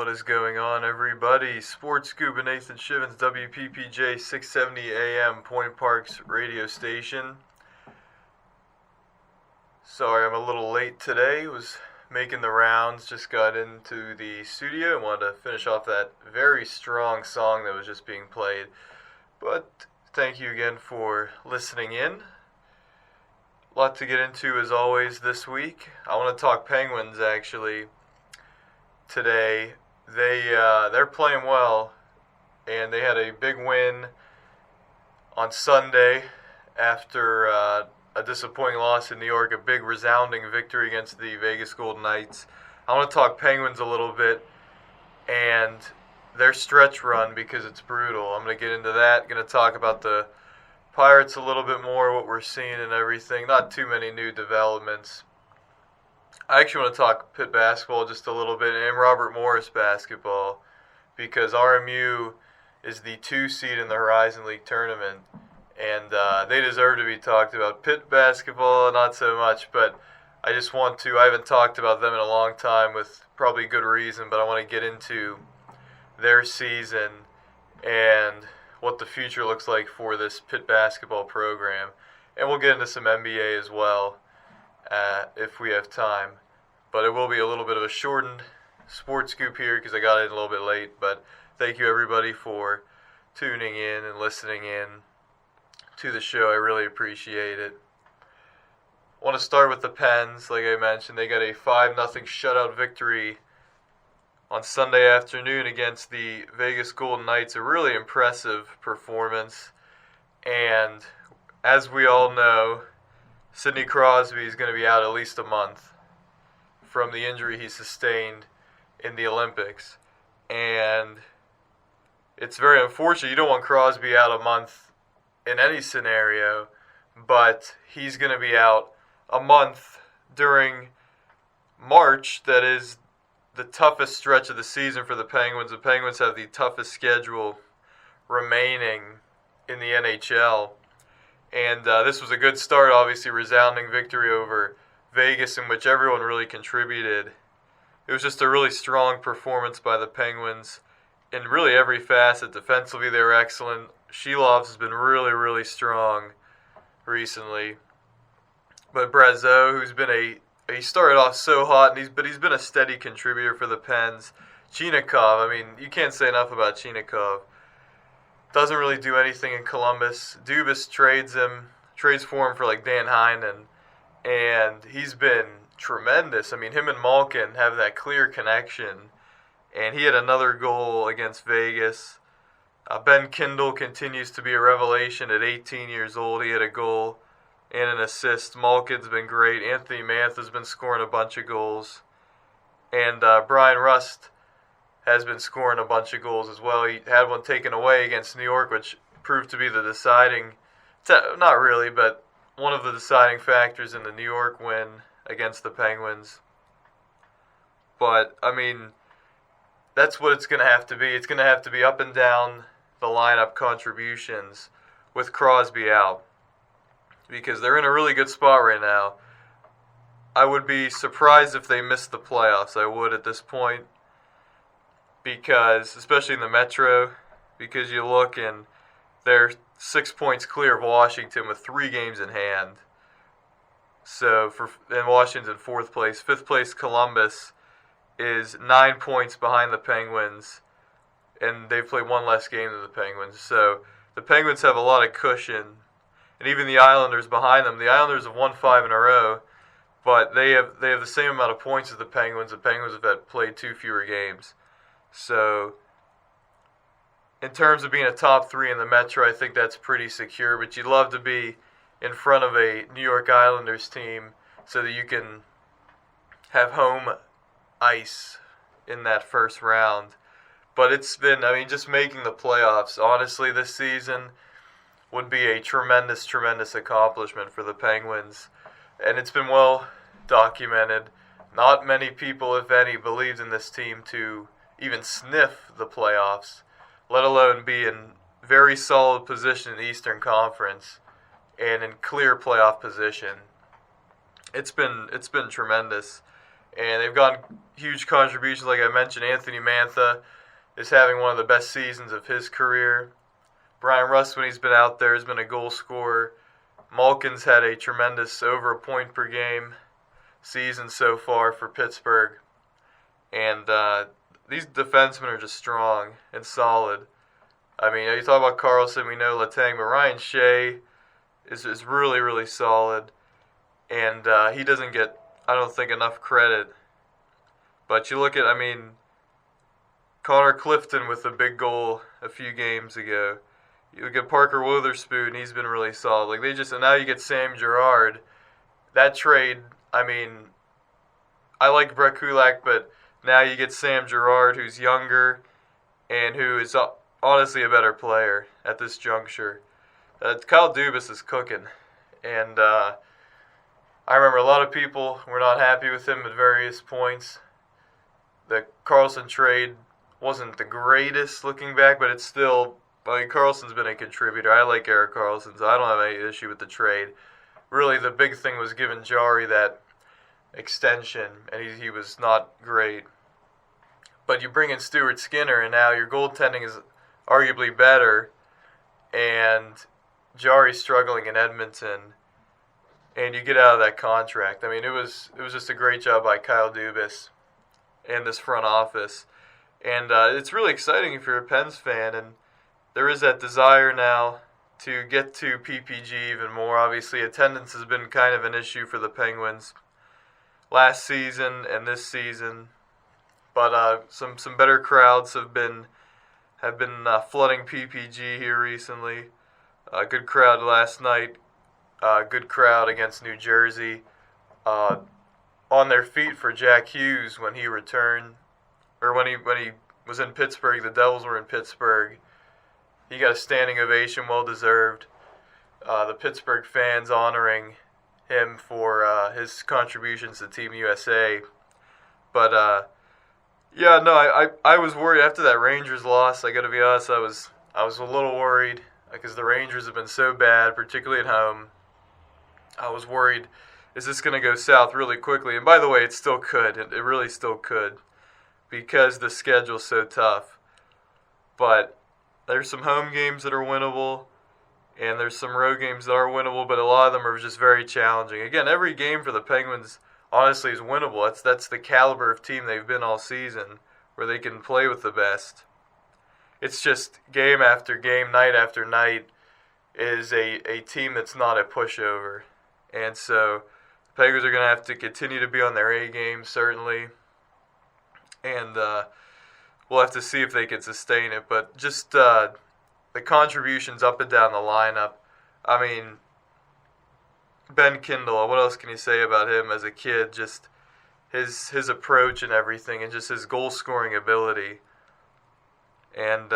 What is going on, everybody? Sports Scoop and Nathan Schivins, WPPJ 670 AM, Point Park's radio station. Sorry, I'm a little late today. Was making the rounds, just got into the studio and wanted to finish off that very strong song that was just being played. But thank you again for listening in. A lot to get into as always this week. I want to talk Penguins actually. Today, they're playing well, and they had a big win on Sunday after a disappointing loss in New York, a big resounding victory against the Vegas Golden Knights. I want to talk Penguins a little bit and their stretch run because it's brutal. I'm going to get into that. Going to talk about the Pirates a little bit more, what we're seeing and everything. Not too many new developments. I actually want to talk Pitt basketball just a little bit and Robert Morris basketball because RMU is the 2 seed in the Horizon League tournament and they deserve to be talked about. Pitt basketball, not so much, but I haven't talked about them in a long time with probably good reason, but I want to get into their season and what the future looks like for this Pitt basketball program. And we'll get into some NBA as well. If we have time. But it will be a little bit of a shortened sports scoop here because I got in a little bit late. But thank you everybody for tuning in and listening in to the show. I really appreciate it. I want to start with the Pens. Like I mentioned, they got a 5-0 shutout victory on Sunday afternoon against the Vegas Golden Knights. A really impressive performance. And as we all know, Sidney Crosby is going to be out at least a month from the injury he sustained in the Olympics. And it's very unfortunate. You don't want Crosby out a month in any scenario, but he's going to be out a month during March. That is the toughest stretch of the season for the Penguins. The Penguins have the toughest schedule remaining in the NHL. And this was a good start, obviously, resounding victory over Vegas in which everyone really contributed. It was just a really strong performance by the Penguins in really every facet. Defensively, they were excellent. Shilovs has been really, really strong recently. But Brazeau, he started off so hot, but he's been a steady contributor for the Pens. Chinakhov, you can't say enough about Chinakhov. Doesn't really do anything in Columbus. Dubas trades for him for like Dan Heinen, and he's been tremendous. Him and Malkin have that clear connection, and he had another goal against Vegas. Ben Kindle continues to be a revelation at 18 years old. He had a goal and an assist. Malkin's been great. Anthony Mantha's been scoring a bunch of goals, and Brian Rust has been scoring a bunch of goals as well. He had one taken away against New York, which proved to be the deciding, not really, but one of the deciding factors in the New York win against the Penguins. But, that's what it's going to have to be. It's going to have to be up and down the lineup contributions with Crosby out because they're in a really good spot right now. I would be surprised if they missed the playoffs. I would at this point. Because, especially in the Metro, because you look and they're 6 points clear of Washington with 3 games in hand. So, and Washington's in 4th place. 5th place Columbus is 9 points behind the Penguins, and they've played one less game than the Penguins. So, the Penguins have a lot of cushion, and even the Islanders behind them. The Islanders have won 5 in a row, but they have the same amount of points as the Penguins. The Penguins have played 2 fewer games. So, in terms of being a top 3 in the Metro, I think that's pretty secure. But you'd love to be in front of a New York Islanders team so that you can have home ice in that first round. But it's been, just making the playoffs, honestly, this season would be a tremendous, tremendous accomplishment for the Penguins. And it's been well documented. Not many people, if any, believed in this team to even sniff the playoffs, let alone be in very solid position in the Eastern Conference and in clear playoff position. It's been tremendous. and they've gotten huge contributions. Like I mentioned, Anthony Mantha is having one of the best seasons of his career. Brian Rust, when he's been out there, has been a goal scorer. Malkin's had a tremendous over a point per game season so far for Pittsburgh. And these defensemen are just strong and solid. I mean, you talk about Carlson, we know Letang, but Ryan Shea is really, really solid. And he doesn't get, I don't think, enough credit. But you look at, I mean, Connor Clifton with a big goal a few games ago. You look at Parker Wotherspoon, he's been really solid. Like they just, and now you get Sam Girard. That trade, I mean, I like Brett Kulak, but now you get Sam Girard, who's younger and who is honestly a better player at this juncture. Kyle Dubas is cooking, and I remember a lot of people were not happy with him at various points. The Carlson trade wasn't the greatest looking back, but it's still, I mean, Carlson's been a contributor. I like Erik Karlsson, so I don't have any issue with the trade. Really, the big thing was giving Jari that extension, and he was not great. But you bring in Stuart Skinner, and now your goaltending is arguably better, and Jari's struggling in Edmonton, and you get out of that contract. I mean, it was just a great job by Kyle Dubas and this front office. And it's really exciting if you're a Pens fan, and there is that desire now to get to PPG even more. Obviously, attendance has been kind of an issue for the Penguins last season and this season, but some better crowds have been flooding PPG here recently. A good crowd last night. Good crowd against New Jersey. On their feet for Jack Hughes when he returned, or when he was in Pittsburgh. The Devils were in Pittsburgh. He got a standing ovation, well deserved. The Pittsburgh fans honoring him for his contributions to Team USA. But yeah, no, I was worried after that Rangers loss. I got to be honest, I was a little worried because the Rangers have been so bad, particularly at home. I was worried, is this going to go south really quickly? And by the way, it still could. It really still could, because the schedule's so tough. But there's some home games that are winnable, and there's some road games that are winnable, but a lot of them are just very challenging. Again, every game for the Penguins, honestly, is winnable. That's the caliber of team they've been all season, where they can play with the best. It's just game after game, night after night, is a team that's not a pushover. And so the Penguins are going to have to continue to be on their A game, certainly. And we'll have to see if they can sustain it. But just the contributions up and down the lineup. I mean, Ben Kindle, what else can you say about him as a kid? Just his approach and everything, and just his goal-scoring ability. And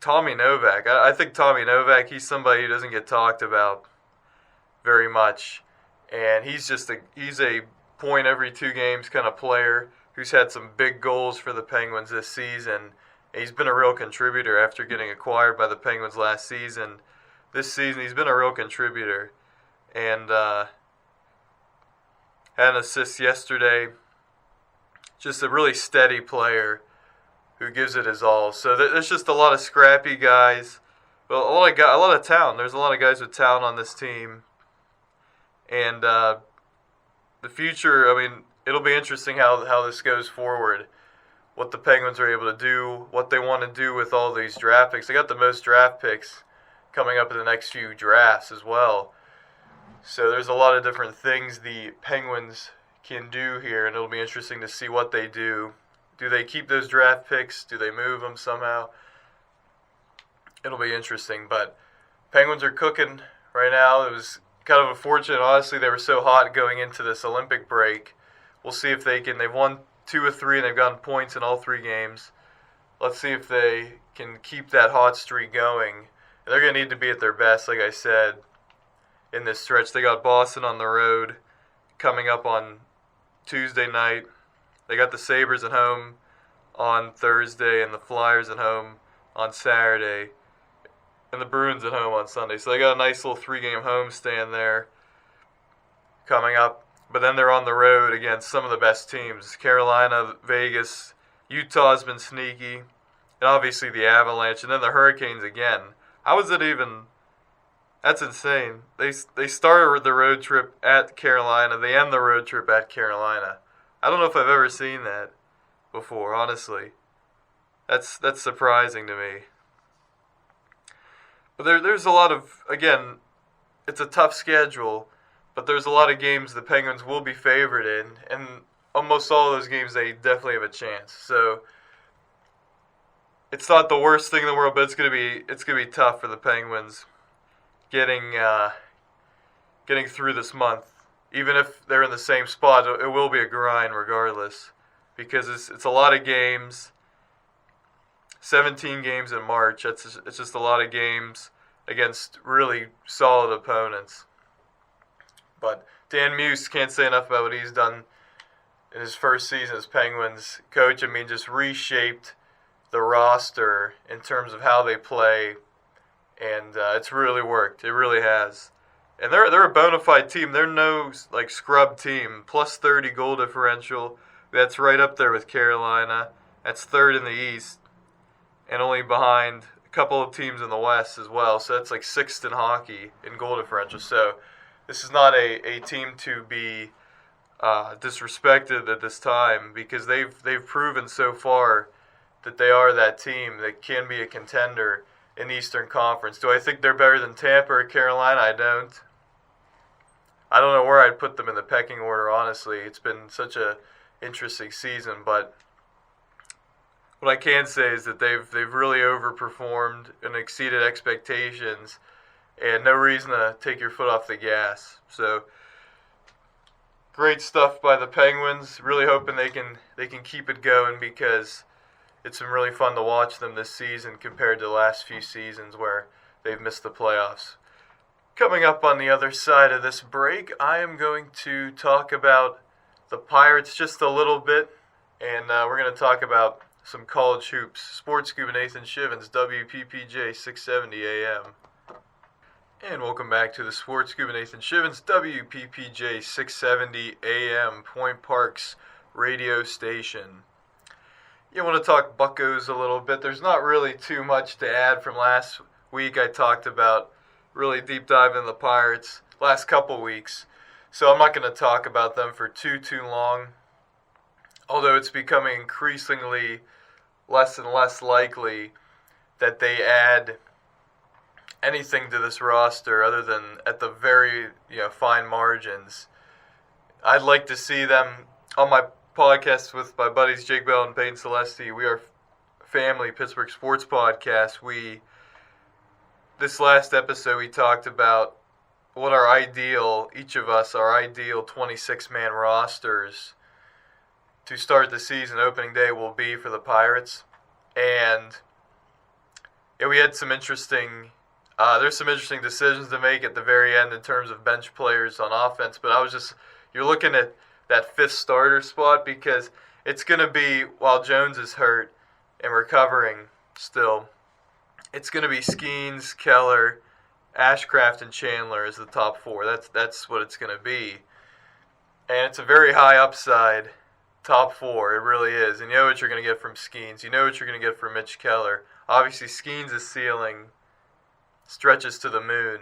Tommy Novak. I think Tommy Novak, he's somebody who doesn't get talked about very much. And he's a point every 2 games kind of player who's had some big goals for the Penguins this season. He's been a real contributor after getting acquired by the Penguins last season. This season, he's been a real contributor. And had an assist yesterday. Just a really steady player who gives it his all. So there's just a lot of scrappy guys. Well, a lot of talent. There's a lot of guys with talent on this team. And the future, I mean, it'll be interesting how this goes forward. What the Penguins are able to do, what they want to do with all these draft picks. They got the most draft picks coming up in the next few drafts as well. So there's a lot of different things the Penguins can do here, and it'll be interesting to see what they do. Do they keep those draft picks? Do they move them somehow? It'll be interesting, but Penguins are cooking right now. It was kind of unfortunate, honestly. They were so hot going into this Olympic break. We'll see if they can. They've won 2 of 3, and they've gotten points in all 3 games. Let's see if they can keep that hot streak going. And they're going to need to be at their best, like I said, in this stretch. They got Boston on the road coming up on Tuesday night. They got the Sabres at home on Thursday and the Flyers at home on Saturday and the Bruins at home on Sunday. So they got a nice little 3-game homestand there coming up. but then they're on the road against some of the best teams. Carolina, Vegas, Utah's been sneaky, and obviously the Avalanche, and then the Hurricanes again. How is it even? That's insane. They started the road trip at Carolina. They end the road trip at Carolina. I don't know if I've ever seen that before, honestly. That's surprising to me. But there's a lot of, again, it's a tough schedule, but there's a lot of games the Penguins will be favored in, and almost all of those games they definitely have a chance. So it's not the worst thing in the world, but it's gonna be tough for the Penguins getting through this month. Even if they're in the same spot, it will be a grind regardless, because it's a lot of games. 17 games in March. It's just a lot of games against really solid opponents. But Dan Muse, can't say enough about what he's done in his first season as Penguins coach. I mean, just reshaped the roster in terms of how they play, and it's really worked. It really has. And they're a bona fide team. They're no like scrub team. Plus 30 goal differential. That's right up there with Carolina. That's third in the East, and only behind a couple of teams in the West as well. So that's like sixth in hockey in goal differential. So this is not a team to be disrespected at this time, because they've proven so far that they are that team that can be a contender in the Eastern Conference. Do I think they're better than Tampa or Carolina? I don't. I don't know where I'd put them in the pecking order, honestly. It's been such a interesting season, but what I can say is that they've really overperformed and exceeded expectations, and no reason to take your foot off the gas. So great stuff by the Penguins. Really hoping they can keep it going, because it's been really fun to watch them this season compared to the last few seasons where they've missed the playoffs. Coming up on the other side of this break, I am going to talk about the Pirates just a little bit, and we're going to talk about some college hoops. Sports Scuba Nathan Schivins, WPPJ 670 AM. And welcome back to the Sports Scuba Nathan Schivins, WPPJ 670 AM, Point Park's radio station. I want to talk Buccos a little bit. There's not really too much to add from last week. I talked about really deep dive in the Pirates last couple weeks, so I'm not going to talk about them for too long, although it's becoming increasingly less and less likely that they add anything to this roster other than at the very fine margins. I'd like to see them on my podcast with my buddies Jake Bell and Peyton Celesti. We are family Pittsburgh sports podcast. This last episode we talked about what each of us, our ideal 26-man rosters to start the season opening day will be for the Pirates. And we had some interesting there's some interesting decisions to make at the very end in terms of bench players on offense, but you're looking at that fifth starter spot, because it's going to be, while Jones is hurt and recovering still, it's going to be Skeens, Keller, Ashcraft, and Chandler as the top four. That's what it's going to be. And it's a very high upside top four. It really is. And you know what you're going to get from Skeens. You know what you're going to get from Mitch Keller. Obviously, Skeens' ceiling stretches to the moon.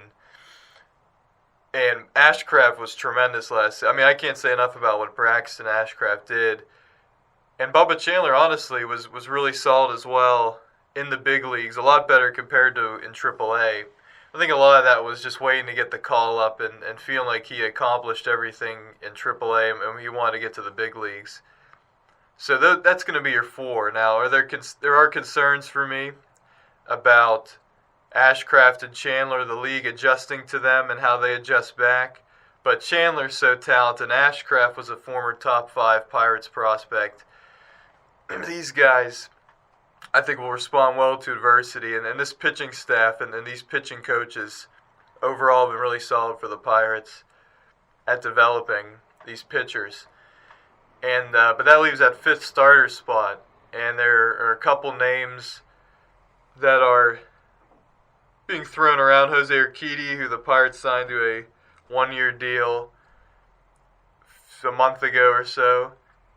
And Ashcraft was tremendous last. I mean, I can't say enough about what Braxton Ashcraft did. And Bubba Chandler, honestly, was really solid as well in the big leagues. A lot better compared to in AAA. I think a lot of that was just waiting to get the call up and feeling like he accomplished everything in AAA and he wanted to get to the big leagues. So that's going to be your four. Now, there are concerns for me about Ashcraft and Chandler, the league adjusting to them and how they adjust back. But Chandler's so talented. Ashcraft was a former top 5 Pirates prospect. These guys, I think, will respond well to adversity. And this pitching staff and these pitching coaches overall have been really solid for the Pirates at developing these pitchers. And but that leaves that fifth starter spot. And there are a couple names that are being thrown around. Jose Urquidy, who the Pirates signed to a 1-year deal. a month ago or so,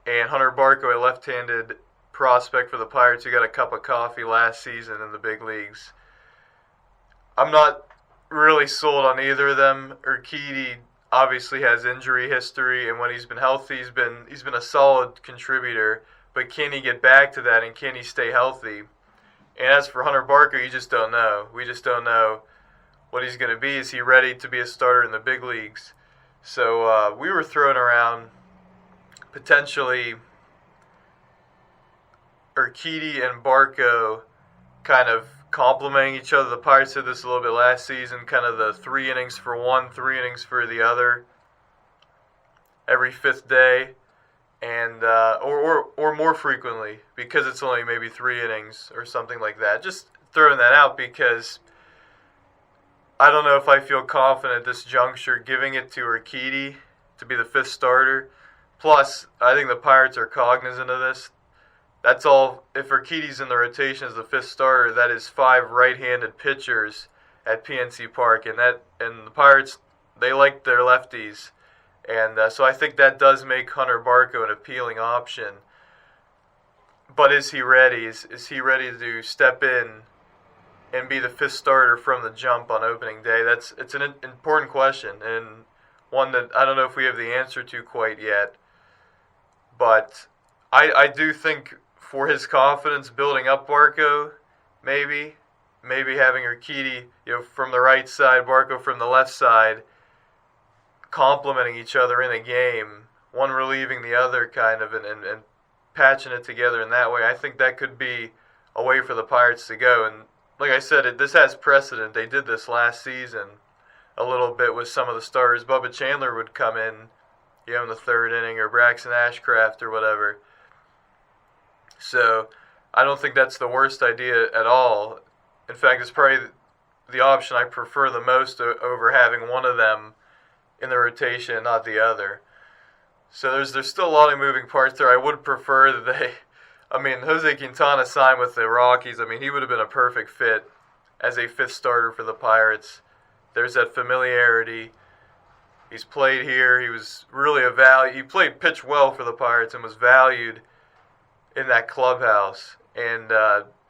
and Hunter Barco, a left-handed prospect for the Pirates who got a cup of coffee last season in the big leagues. I'm not really sold on either of them. Urquidy obviously has injury history, and when he's been healthy, he's been a solid contributor. But can he get back to that, and can he stay healthy? And as for Hunter Barco, you just don't know. We just don't know what he's going to be. Is he ready to be a starter in the big leagues? So we were throwing around potentially Urquidy and Barco kind of complementing each other. The Pirates did this a little bit last season, kind of the 3 innings for one, 3 innings for the other every 5th day, and or more frequently, because it's only maybe 3 innings or something like that. Just throwing that out because I don't know if I feel confident at this juncture giving it to Urquidy to be the 5th starter. Plus, I think the Pirates are cognizant of this. That's all. If Urquidy's in the rotation as the 5th starter, that is 5 right-handed pitchers at PNC Park, and the Pirates, they like their lefties, and so I think that does make Hunter Barco an appealing option. But is he ready? Is he ready to step in and be the 5th starter from the jump on opening day? It's an important question, and one that I don't know if we have the answer to quite yet. But I do think for his confidence building up Barco, maybe having Urquidy, from the right side, Barco from the left side, complementing each other in a game, one relieving the other kind of, and patching it together in that way. I think that could be a way for the Pirates to go. And like I said, this has precedent. They did this last season a little bit with some of the starters. Bubba Chandler would come in, in the 3rd inning, or Braxton Ashcraft or whatever. So I don't think that's the worst idea at all. In fact, it's probably the option I prefer the most over having one of them in the rotation and not the other. So there's still a lot of moving parts there. I would prefer that Jose Quintana signed with the Rockies. He would have been a perfect fit as a 5th starter for the Pirates. There's that familiarity. He's played here. He was really a value. He played pitch well for the Pirates and was valued in that clubhouse. And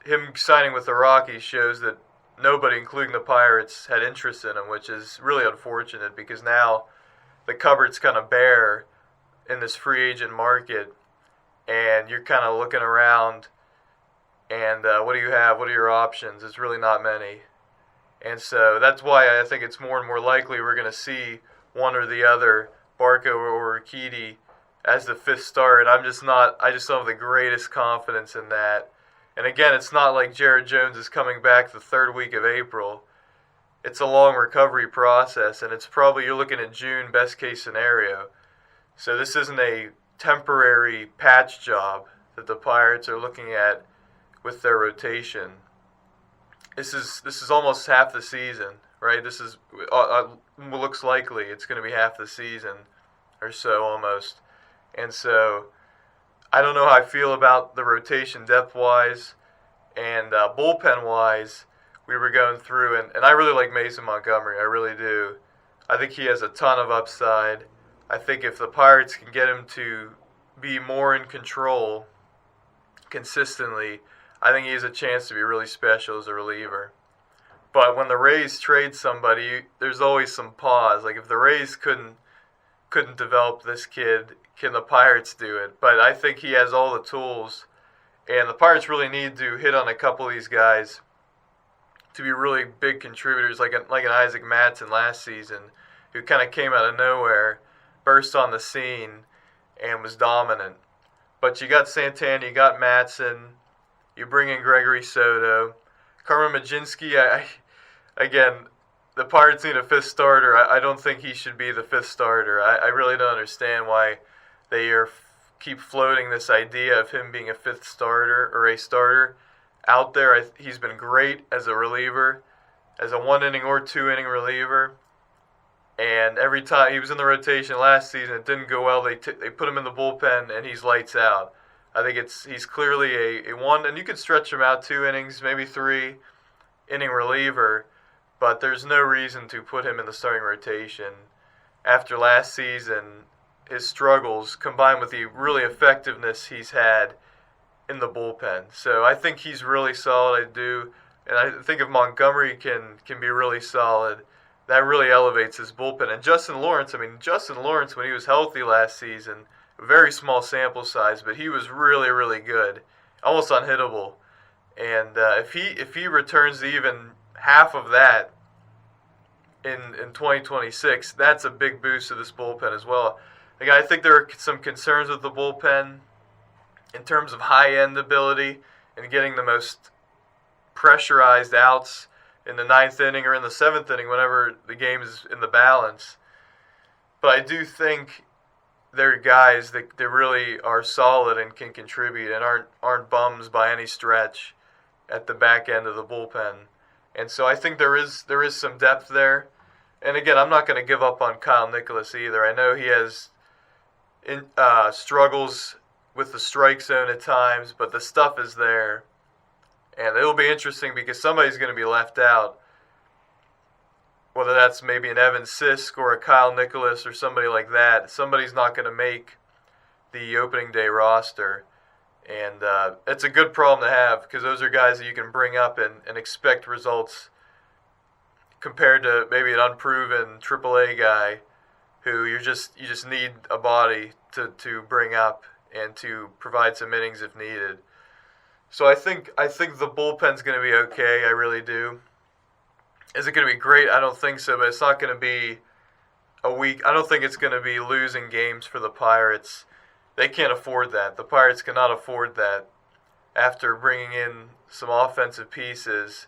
him signing with the Rockies shows that nobody, including the Pirates, had interest in him, which is really unfortunate because now the cupboard's kind of bare in this free agent market, and you're kind of looking around, and what do you have? What are your options? It's really not many. And so that's why I think it's more and more likely we're going to see one or the other, Barco or Urquidy, as the 5th starter. And I just don't have the greatest confidence in that. And again, it's not like Jared Jones is coming back the 3rd week of April. It's a long recovery process, and it's probably, you're looking at June, best case scenario. So this isn't a temporary patch job that the Pirates are looking at with their rotation. This is almost half the season, right? This is looks likely it's going to be half the season or so almost. And so I don't know how I feel about the rotation depth-wise and bullpen-wise. We were going through, and I really like Mason Montgomery. I really do. I think he has a ton of upside. I think if the Pirates can get him to be more in control consistently, I think he has a chance to be really special as a reliever. But when the Rays trade somebody, there's always some pause. Like if the Rays couldn't develop this kid, can the Pirates do it? But I think he has all the tools, and the Pirates really need to hit on a couple of these guys to be really big contributors, like an Isaac Mattson last season, who kind of came out of nowhere, burst on the scene, and was dominant. But you got Santana, you got Mattson, you bring in Gregory Soto, Carmen Mlodzinski. Again, the Pirates need a 5th starter. I don't think he should be the 5th starter. I really don't understand why they keep floating this idea of him being a 5th starter or a starter out there. He's been great as a reliever, as a 1-inning or 2-inning reliever. And every time he was in the rotation last season, it didn't go well. They put him in the bullpen, and he's lights out. I think he's clearly a 1, and you could stretch him out 2 innings, maybe 3-inning reliever, but there's no reason to put him in the starting rotation. After last season, his struggles combined with the really effectiveness he's had in the bullpen. So I think he's really solid. I do. And I think if Montgomery can be really solid, that really elevates his bullpen. And Justin Lawrence, when he was healthy last season, very small sample size, but he was really, really good, almost unhittable. And if he returns to even half of that in 2026, that's a big boost to this bullpen as well. Again, I think there are some concerns with the bullpen in terms of high-end ability and getting the most pressurized outs in the ninth inning or in the seventh inning whenever the game is in the balance. But I do think there are guys that really are solid and can contribute and aren't bums by any stretch at the back end of the bullpen. And so I think there is some depth there. And again, I'm not going to give up on Kyle Nicholas either. I know he has struggles with the strike zone at times, but the stuff is there. And it'll be interesting because somebody's going to be left out, whether that's maybe an Evan Sisk or a Kyle Nicholas or somebody like that. Somebody's not going to make the opening day roster. And it's a good problem to have because those are guys that you can bring up and expect results compared to maybe an unproven AAA guy who you just need a body to bring up and to provide some innings if needed. So I think the bullpen's going to be okay. I really do. Is it going to be great? I don't think so, but it's not going to be a week. I don't think it's going to be losing games for the Pirates. They can't afford that. The Pirates cannot afford that after bringing in some offensive pieces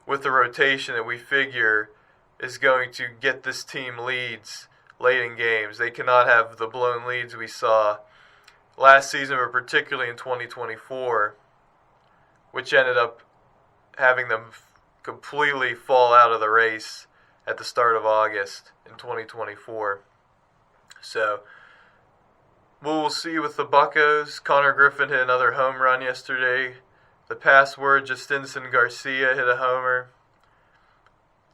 with the rotation that we figure is going to get this team leads late in games. They cannot have the blown leads we saw last season, but particularly in 2024, which ended up having them completely fall out of the race at the start of August in 2024. So we'll see with the Buccos. Connor Griffin hit another home run yesterday. The password, Justinson Garcia hit a homer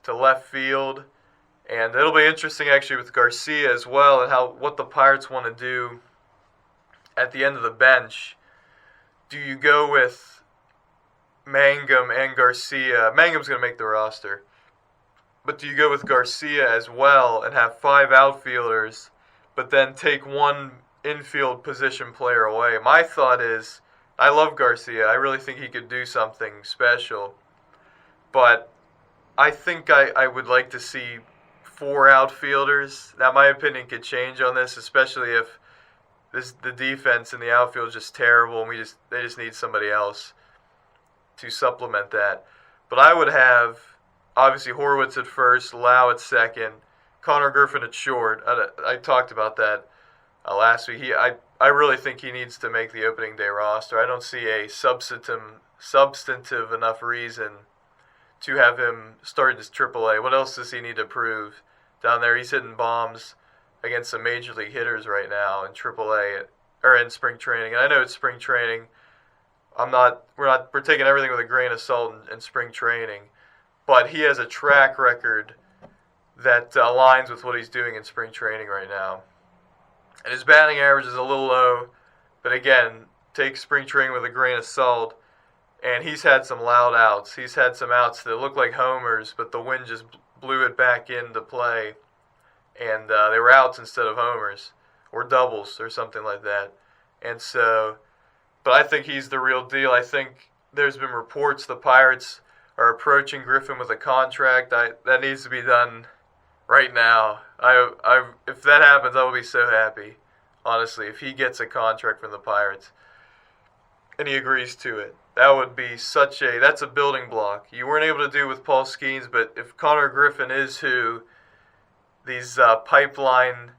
to left field. And it'll be interesting actually with Garcia as well and what the Pirates want to do at the end of the bench. Do you go with Mangum and Garcia? Mangum's going to make the roster. But do you go with Garcia as well and have 5 outfielders, but then take one infield position player away? My thought is, I love Garcia. I really think he could do something special. But I think I would like to see 4 outfielders. Now, my opinion could change on this, especially if the defense in the outfield is just terrible and they just need somebody else to supplement that. But I would have, obviously, Horwitz at first, Lau at second, Connor Griffin at short. I talked about that last week. I really think he needs to make the opening day roster. I don't see a substantive enough reason to have him start his AAA. What else does he need to prove down there? He's hitting bombs against some major league hitters right now in AAA or in spring training. And I know it's spring training. We're taking everything with a grain of salt in spring training, but he has a track record that aligns with what he's doing in spring training right now. And his batting average is a little low, but again, take spring training with a grain of salt. And he's had some loud outs. He's had some outs that look like homers, but the wind just blew it back into play. And they were outs instead of homers or doubles or something like that. And so, but I think he's the real deal. I think there's been reports the Pirates are approaching Griffin with a contract. That needs to be done right now. If that happens, I will be so happy, honestly, if he gets a contract from the Pirates and he agrees to it. That would be that's a building block. You weren't able to do with Paul Skeens, but if Connor Griffin is who these pipeline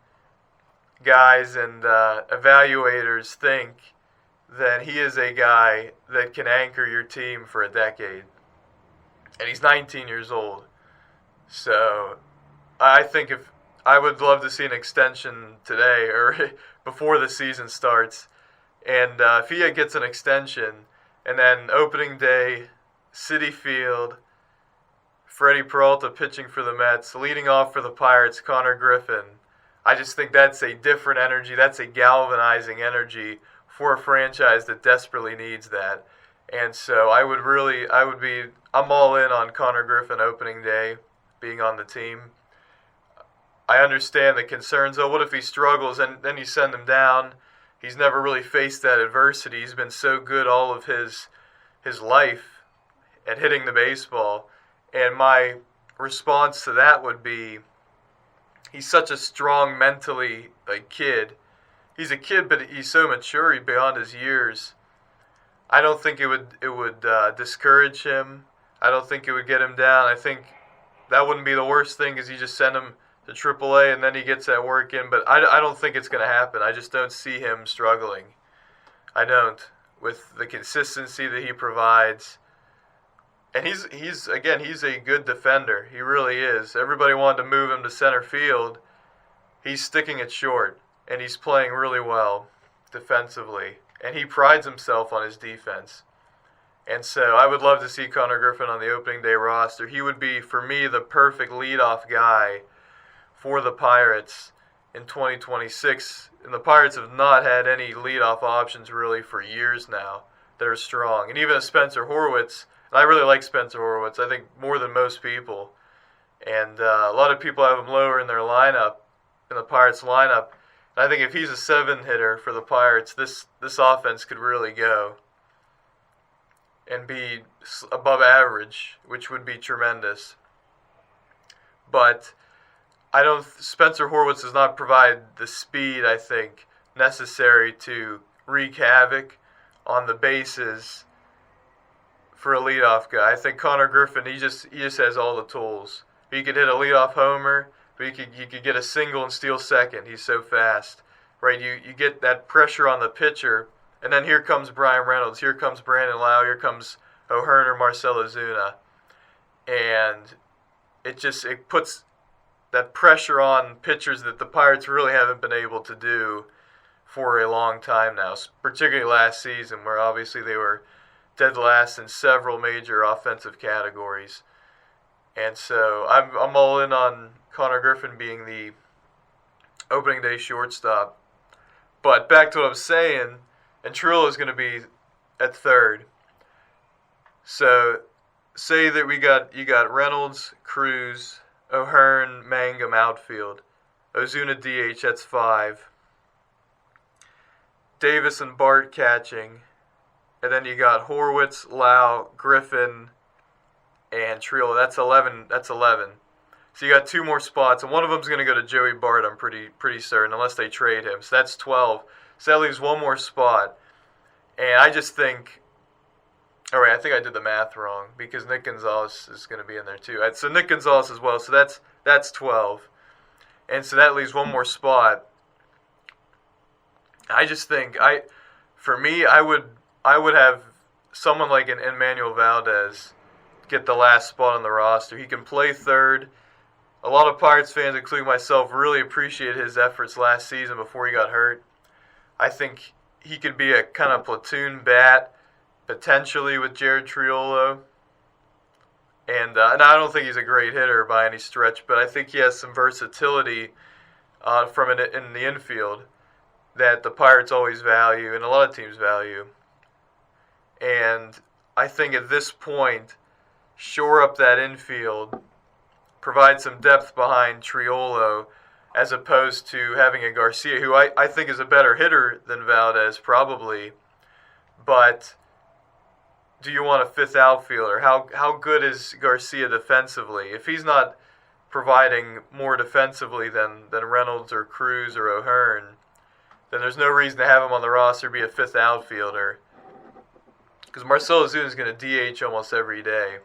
guys and evaluators think, then he is a guy that can anchor your team for a decade. And he's 19 years old. So I think I would love to see an extension today or before the season starts. And if he gets an extension, and then opening day, Citi Field, Freddie Peralta pitching for the Mets, leading off for the Pirates, Connor Griffin. I just think that's a different energy. That's a galvanizing energy for a franchise that desperately needs that. And so I'm all in on Connor Griffin opening day being on the team. I understand the concerns. Oh, what if he struggles and then you send him down? He's never really faced that adversity. He's been so good all of his life at hitting the baseball. And my response to that would be, he's such a strong mentally kid. He's a kid, but he's so mature beyond his years. I don't think it would discourage him. I don't think it would get him down. I think that wouldn't be the worst thing, because you just send him to AAA and then he gets that work in. But I don't think it's going to happen. I just don't see him struggling. I don't, with the consistency that he provides. And he's a good defender. He really is. Everybody wanted to move him to center field. He's sticking it short, and he's playing really well defensively. And he prides himself on his defense. And so I would love to see Connor Griffin on the opening day roster. He would be, for me, the perfect leadoff guy for the Pirates in 2026. And the Pirates have not had any leadoff options really for years now that are strong. And even a Spencer Horwitz, and I really like Spencer Horwitz, I think more than most people. And a lot of people have him lower in their lineup, in the Pirates lineup. And I think if he's a 7-hitter for the Pirates, this offense could really go and be above average, which would be tremendous. But Spencer Horwitz does not provide the speed, I think, necessary to wreak havoc on the bases for a leadoff guy. I think Connor Griffin, he just has all the tools. He could hit a leadoff homer, but you could get a single and steal second. He's so fast, right? You get that pressure on the pitcher, and then here comes Brian Reynolds, here comes Brandon Lau, here comes O'Hearn or Marcell Ozuna, and it puts that pressure on pitchers that the Pirates really haven't been able to do for a long time now, particularly last season, where obviously they were dead last in several major offensive categories. And so I'm all in on Connor Griffin being the opening day shortstop. But back to what I'm saying, and Triolo is going to be at third. So say that you got Reynolds, Cruz, O'Hearn, Mangum outfield, Ozuna DH, that's 5. Davis and Bart catching. And then you got Horwitz, Lau, Griffin, and Triolo. That's 11. So you got 2 more spots, and one of them's going to go to Joey Bart, I'm pretty certain, unless they trade him. So that's 12. So that leaves 1 more spot. And I just think, all right, I think I did the math wrong, because Nick Gonzalez is going to be in there too. So Nick Gonzalez as well. So that's 12. And so that leaves 1 more spot. I just think for me, I would have someone like an Emmanuel Valdez get the last spot on the roster. He can play third. A lot of Pirates fans, including myself, really appreciated his efforts last season before he got hurt. I think he could be a kind of platoon bat, potentially, with Jared Triolo. And I don't think he's a great hitter by any stretch, but I think he has some versatility in the infield that the Pirates always value and a lot of teams value. And I think at this point, shore up that infield, provide some depth behind Triolo, as opposed to having a Garcia, who I think is a better hitter than Valdez, probably. But do you want a 5th outfielder? How good is Garcia defensively? If he's not providing more defensively than Reynolds or Cruz or O'Hearn, then there's no reason to have him on the roster be a 5th outfielder. Because Marcell Ozuna is going to DH almost every day.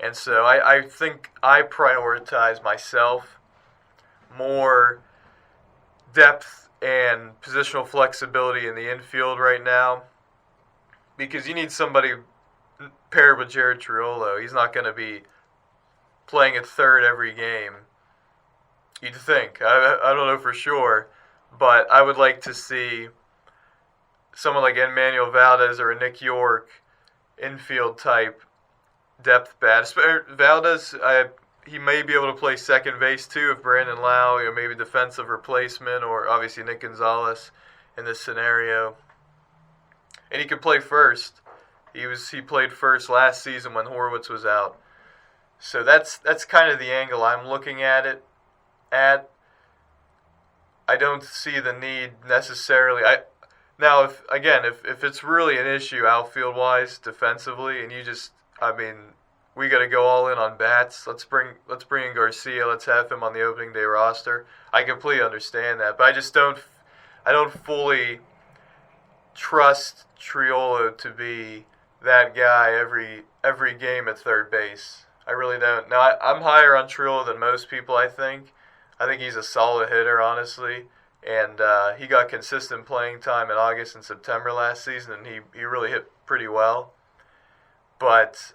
And so I think I prioritize myself more depth and positional flexibility in the infield right now, because you need somebody paired with Jared Triolo. He's not going to be playing at third every game, you'd think. I don't know for sure, but I would like to see someone like Emmanuel Valdez or a Nick York infield type depth bat. Valdez, he may be able to play second base too if Brandon Lau, maybe defensive replacement, or obviously Nick Gonzalez in this scenario. And he could play first. He played first last season when Horwitz was out. So that's kind of the angle I'm looking at it at. I don't see the need necessarily. Now if it's really an issue outfield wise defensively, and we got to go all in on bats. Let's bring in Garcia. Let's have him on the opening day roster. I completely understand that, but I don't fully trust Triolo to be that guy every game at third base. I really don't. Now I'm higher on Triolo than most people. I think he's a solid hitter, honestly, and he got consistent playing time in August and September last season, and he really hit pretty well. But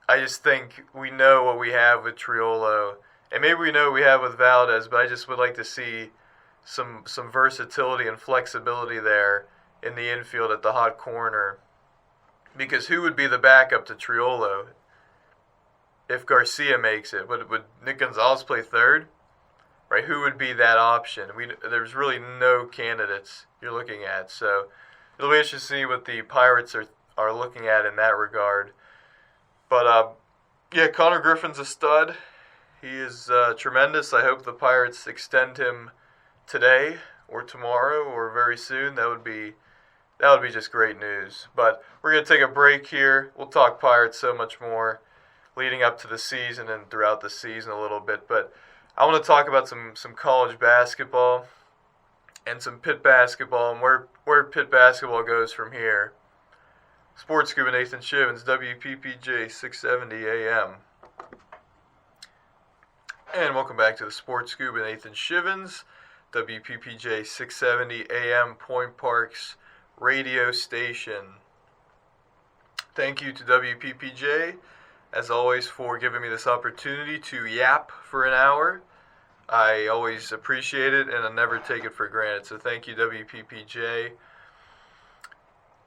I just think we know what we have with Triolo, and maybe we know what we have with Valdez, but I just would like to see some versatility and flexibility there in the infield at the hot corner. Because who would be the backup to Triolo if Garcia makes it? Would Nick Gonzalez play third? Right? Who would be that option? There's really no candidates you're looking at. So it'll be interesting to see what the Pirates are looking at in that regard. But, Connor Griffin's a stud. He is tremendous. I hope the Pirates extend him today or tomorrow or very soon. That would be just great news. But we're going to take a break here. We'll talk Pirates so much more leading up to the season and throughout the season a little bit. But I want to talk about some college basketball and some Pitt basketball and where Pitt basketball goes from here. Sports Scuba Nathan Schivins, WPPJ 670 AM. And welcome back to the Sports Scuba Nathan Schivins, WPPJ 670 AM Point Park's radio station. Thank you to WPPJ, as always, for giving me this opportunity to yap for an hour. I always appreciate it, and I never take it for granted. So thank you, WPPJ.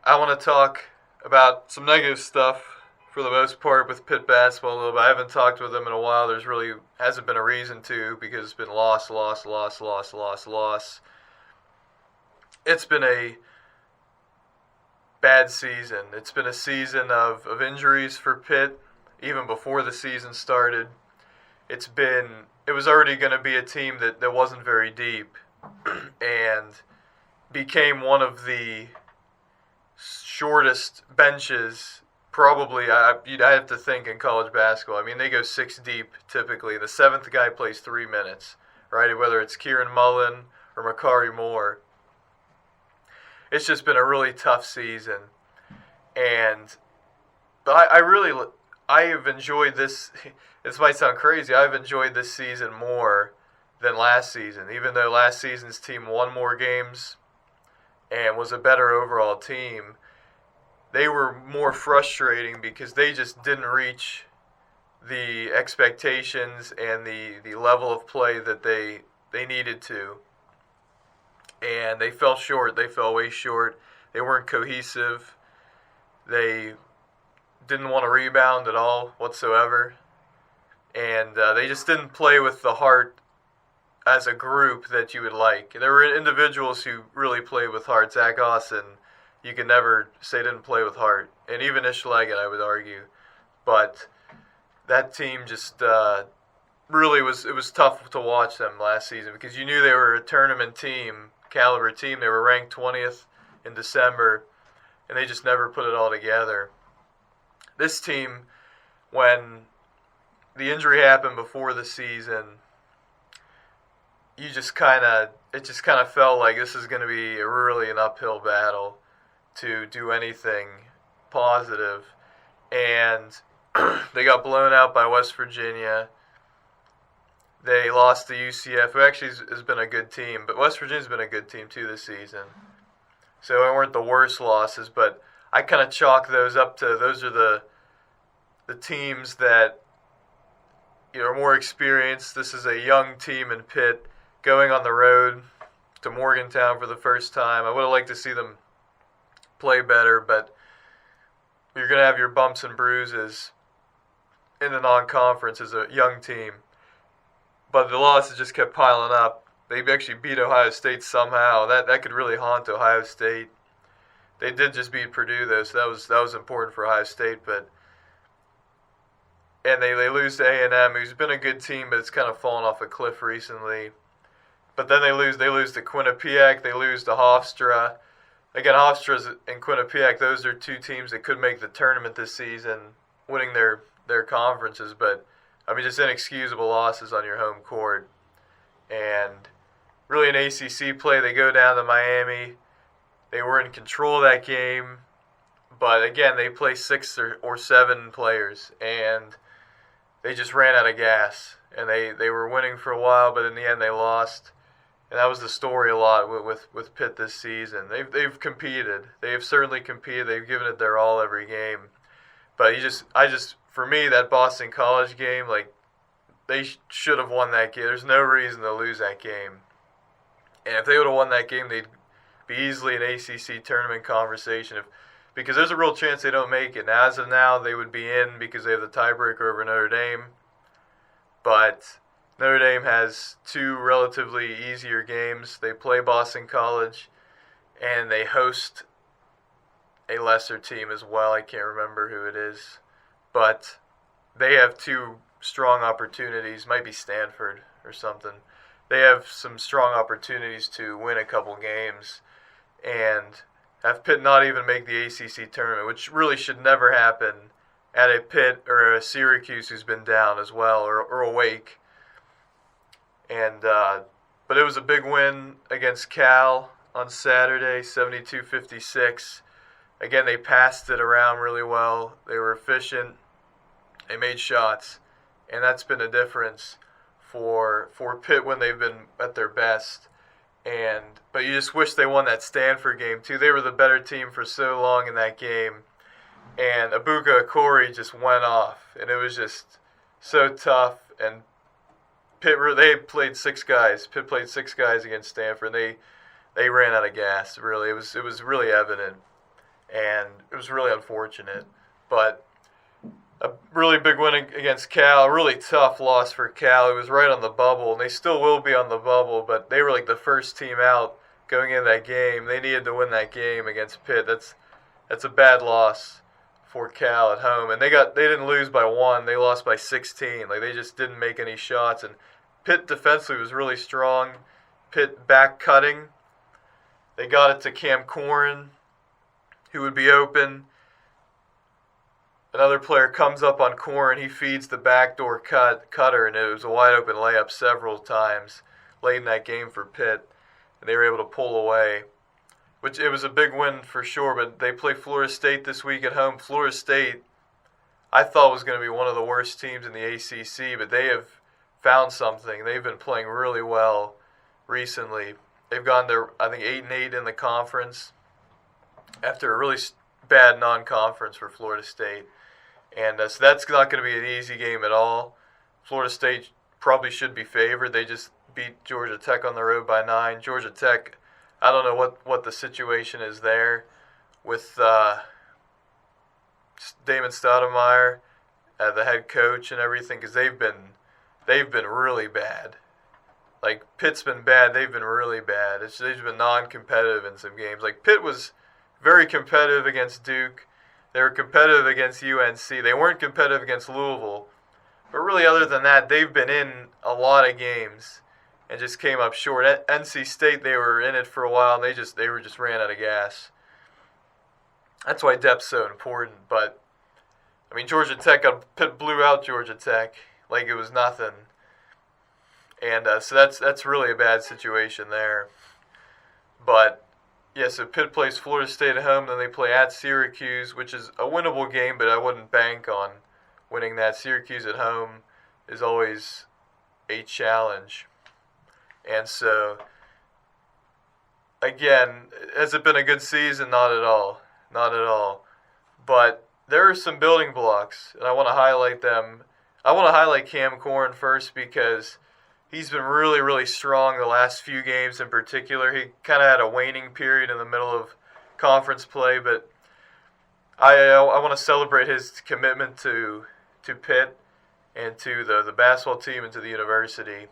I want to talk about some negative stuff for the most part with Pitt basketball a little bit. I haven't talked with them in a while. There's really hasn't been a reason to, because it's been loss. It's been a bad season. It's been a season of injuries for Pitt, even before the season started. It was already going to be a team that wasn't very deep and became one of the shortest benches probably, you'd have to think, in college basketball. I mean, they go 6 deep typically. The 7th guy plays 3 minutes, right? Whether it's Kieran Mullen or Makari Moore. It's just been a really tough season. But I have enjoyed this. This might sound crazy. I've enjoyed this season more than last season, even though last season's team won more games and was a better overall team. They were more frustrating because they just didn't reach the expectations and the level of play that they needed to. And they fell short. They fell way short. They weren't cohesive. They didn't want to rebound at all whatsoever. And they just didn't play with the heart as a group that you would like. There were individuals who really played with heart. Zach Austin, you can never say didn't play with heart. And even Ishlegan, I would argue. But that team just really it was tough to watch them last season because you knew they were a tournament team, caliber team. They were ranked 20th in December, and they just never put it all together. This team, when the injury happened before the season, it just kind of felt like this is going to be really an uphill battle to do anything positive. And they got blown out by West Virginia. They lost to UCF, who actually has been a good team, but West Virginia's been a good team too this season. So they weren't the worst losses, but I kind of chalk those up to those are the teams that are more experienced. This is a young team in Pitt going on the road to Morgantown for the first time. I would have liked to see them play better, but you're going to have your bumps and bruises. in the non-conference as a young team. But the losses just kept piling up. They actually beat Ohio State somehow. That could really haunt Ohio State. They did just beat Purdue though, so that was important for Ohio State. And they lose to A&M, who's been a good team, but it's kind of fallen off a cliff recently. But then they lose to Quinnipiac. They lose to Hofstra. Again, Hofstra and Quinnipiac, those are two teams that could make the tournament this season, winning their conferences. But I mean, just inexcusable losses on your home court. And really in ACC play, they go down to Miami. They were in control of that game. But again, they play 6 or 7 players. And they just ran out of gas. And they were winning for a while, but in the end they lost. And that was the story a lot with Pitt this season. They've competed. They have certainly competed. They've given it their all every game. But for me, that Boston College game, like, they should have won that game. There's no reason to lose that game. And if they would have won that game, they'd be easily an ACC tournament conversation. Because there's a real chance they don't make it. Now, as of now, they would be in because they have the tiebreaker over Notre Dame. But Notre Dame has 2 relatively easier games. They play Boston College, and they host a lesser team as well. I can't remember who it is. But they have 2 strong opportunities. Might be Stanford or something. They have some strong opportunities to win a couple games and have Pitt not even make the ACC tournament, which really should never happen at a Pitt or a Syracuse who's been down as well, or a Wake. And but it was a big win against Cal on Saturday, 72-56. Again, they passed it around really well. They were efficient. They made shots, and that's been a difference for Pitt when they've been at their best. But you just wish they won that Stanford game too. They were the better team for so long in that game, and Abuka Akori just went off, and it was just so tough. And Pitt, they played 6 guys. Pitt played 6 guys against Stanford. And they ran out of gas. Really, it was really evident, and it was really unfortunate. But a really big win against Cal, a really tough loss for Cal. It was right on the bubble, and they still will be on the bubble, but they were like the first team out going into that game. They needed to win that game against Pitt. That's a bad loss for Cal at home. And they didn't lose by 1, they lost by 16. Like, they just didn't make any shots, and Pitt defensively was really strong. Pitt back cutting. They got it to Cam Corrin, who would be open. Another player comes up on Corrin, he feeds the backdoor cutter, and it was a wide open layup several times late in that game for Pitt, and they were able to pull away. Which, it was a big win for sure, but they play Florida State this week at home. Florida State, I thought was going to be one of the worst teams in the ACC, but they have found something. They've been playing really well recently. They've gone to, I think, 8-8 in the conference after a really bad non-conference for Florida State. And so that's not going to be an easy game at all. Florida State probably should be favored. They just beat Georgia Tech on the road by 9. Georgia Tech, I don't know what the situation is there with Damon Stoudemire, the head coach, and everything, because they've been really bad. Like, Pitt's been bad. They've been really bad. They've been non-competitive in some games. Like, Pitt was very competitive against Duke. They were competitive against UNC. They weren't competitive against Louisville. But really, other than that, they've been in a lot of games and just came up short. At NC State, they were in it for a while, and they just ran out of gas. That's why depth's so important. But, I mean, Georgia Tech, Pitt blew out Georgia Tech like it was nothing. And so that's really a bad situation there. But, yeah, so Pitt plays Florida State at home, then they play at Syracuse, which is a winnable game, but I wouldn't bank on winning that. Syracuse at home is always a challenge. And so, again, has it been a good season? Not at all. Not at all. But there are some building blocks, and I want to highlight them. I want to highlight Cam Corrin first because he's been really, really strong the last few games in particular. He kind of had a waning period in the middle of conference play, but I want to celebrate his commitment to Pitt. and to the basketball team and to the university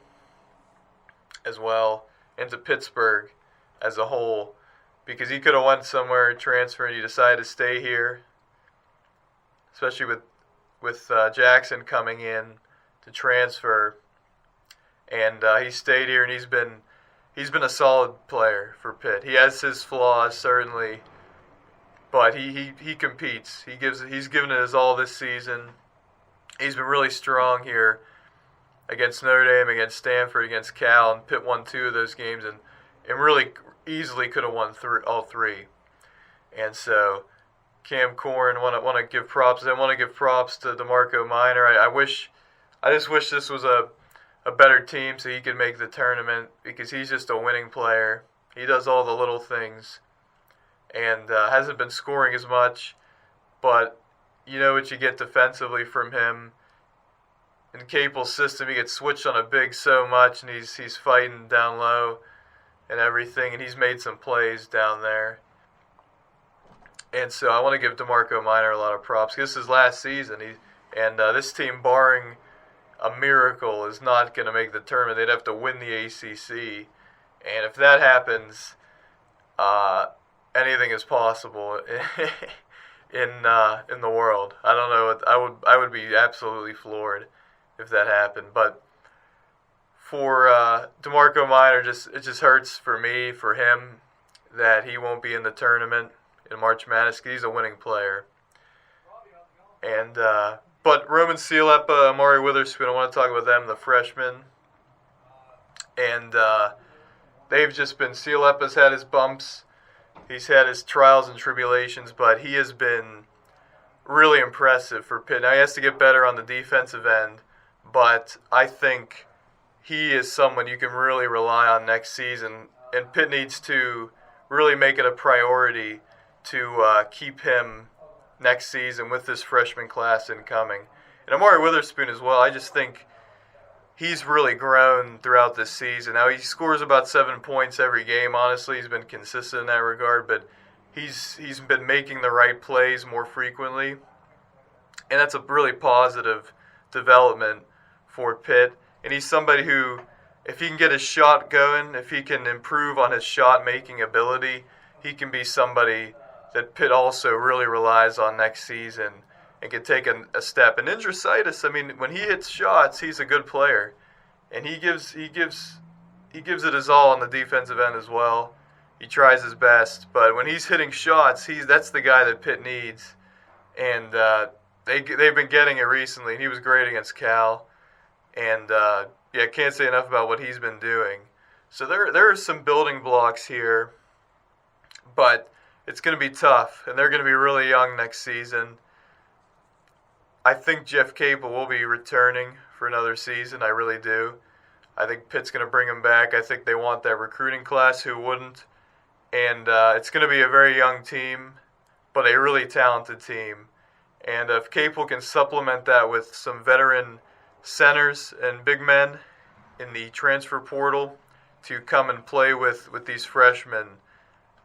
as well, and to Pittsburgh as a whole, because he could have went somewhere, transferred, and he decided to stay here, especially with Jackson coming in to transfer, and he stayed here, and he's been a solid player for Pitt. He has his flaws certainly, but he competes. He's given it his all this season. He's been really strong here against Notre Dame, against Stanford, against Cal, and Pitt won 2 of those games, and really easily could have won all 3. And so Cam Corn, want to give props. I want to give props to DeMarco Minor. I just wish this was a better team so he could make the tournament, because he's just a winning player. He does all the little things, and hasn't been scoring as much, but you know what you get defensively from him. In Capel's system, he gets switched on a big so much, and he's fighting down low and everything, and he's made some plays down there. And so I want to give DeMarco Minor a lot of props. This is his last season, this team, barring a miracle, is not going to make the tournament. They'd have to win the ACC, and if that happens, anything is possible in the world. I don't know. I would be absolutely floored if that happened. But for DeMarco Minor, it just hurts for me, for him, that he won't be in the tournament in March Madness, because he's a winning player. And but Roman Cialeppa, Amari Witherspoon, I want to talk about them, the freshmen. And they've just been, Cialeppa's had his bumps. He's had his trials and tribulations, but he has been really impressive for Pitt. Now, he has to get better on the defensive end, but I think he is someone you can really rely on next season, and Pitt needs to really make it a priority to keep him next season with this freshman class incoming. And Amari Witherspoon as well, I just think he's really grown throughout this season. Now, he scores about 7 points every game. Honestly, he's been consistent in that regard, but he's been making the right plays more frequently, and that's a really positive development for Pitt. And he's somebody who, if he can get his shot going, if he can improve on his shot-making ability, he can be somebody that Pitt also really relies on next season and can take a step. And Indrositis, I mean, when he hits shots, he's a good player, and he gives it his all on the defensive end as well. He tries his best, but when he's hitting shots, that's the guy that Pitt needs, and they've been getting it recently. And he was great against Cal, and can't say enough about what he's been doing. So there are some building blocks here, but it's going to be tough, and they're going to be really young next season. I think Jeff Capel will be returning for another season. I really do. I think Pitt's going to bring him back. I think they want that recruiting class. Who wouldn't? And it's going to be a very young team, but a really talented team. And if Capel can supplement that with some veteran centers and big men in the transfer portal to come and play with these freshmen,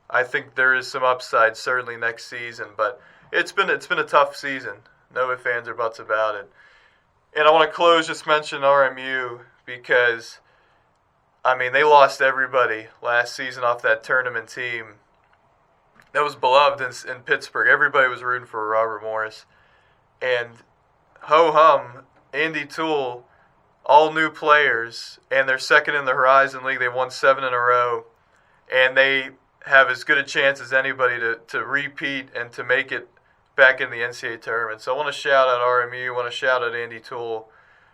I think there is some upside certainly next season. But it's been a tough season. No ifs, ands, or buts about it. And I want to close, just mention RMU, because, I mean, they lost everybody last season off that tournament team that was beloved in Pittsburgh. Everybody was rooting for Robert Morris. And ho-hum, Andy Toole, all new players, and they're second in the Horizon League. They've won 7 in a row, and they have as good a chance as anybody to repeat and to make it back in the NCAA tournament. So I want to shout out RMU. I want to shout out Andy Toole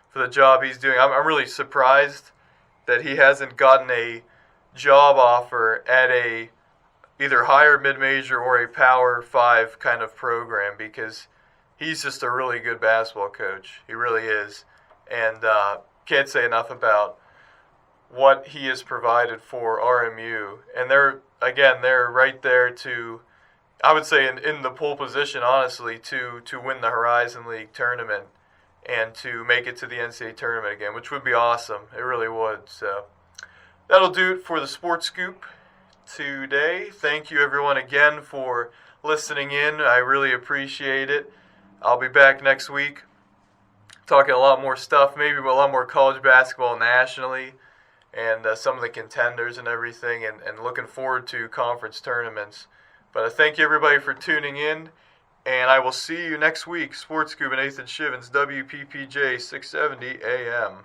for the job he's doing. I'm really surprised that he hasn't gotten a job offer at a either higher mid-major or a Power 5 kind of program, because he's just a really good basketball coach. He really is. And can't say enough about what he has provided for RMU. And they're right there to, I would say, in the pole position, honestly, to win the Horizon League tournament and to make it to the NCAA tournament again, which would be awesome. It really would. So that'll do it for the Sports Scoop today. Thank you, everyone, again for listening in. I really appreciate it. I'll be back next week talking a lot more stuff, maybe a lot more college basketball nationally, and some of the contenders and everything, and looking forward to conference tournaments. But I thank you everybody for tuning in, and I will see you next week. Sports Scuba Nathan Schivins, WPPJ 670 AM.